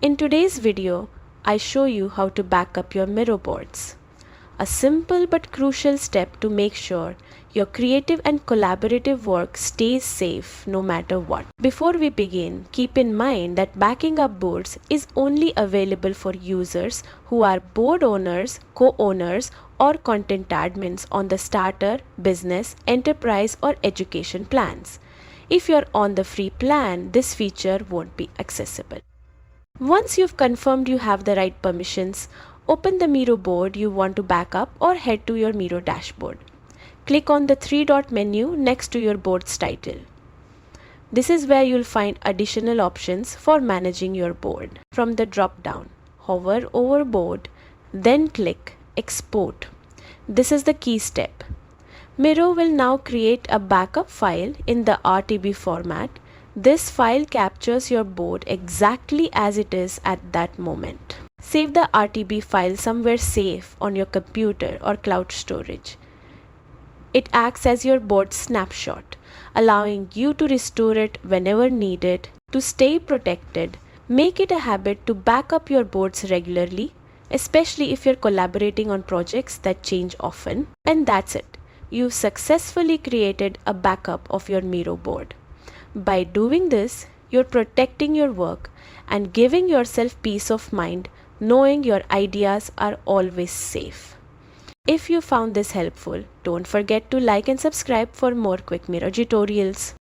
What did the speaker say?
In today's video, I show you how to back up your Miro boards. A simple but crucial step to make sure your creative and collaborative work stays safe no matter what. Before we begin, keep in mind that backing up boards is only available for users who are board owners, co-owners, or content admins on the starter, business, enterprise, or education plans. If you're on the free plan, this feature won't be accessible. Once you've confirmed you have the right permissions, open the Miro board you want to back up or head to your Miro dashboard. Click on the three-dot menu next to your board's title. This is where you'll find additional options for managing your board. From the drop-down, hover over board, then click Export. This is the key step. Miro will now create a backup file in the RTB format. This file captures your board exactly as it is at that moment. Save the RTB file somewhere safe on your computer or cloud storage. It acts as your board snapshot, allowing you to restore it whenever needed. To stay protected, make it a habit to back up your boards regularly, especially if you're collaborating on projects that change often. And that's it. You've successfully created a backup of your Miro board. By doing this, you're protecting your work and giving yourself peace of mind, knowing your ideas are always safe. If you found this helpful, don't forget to like and subscribe for more quick Miro tutorials.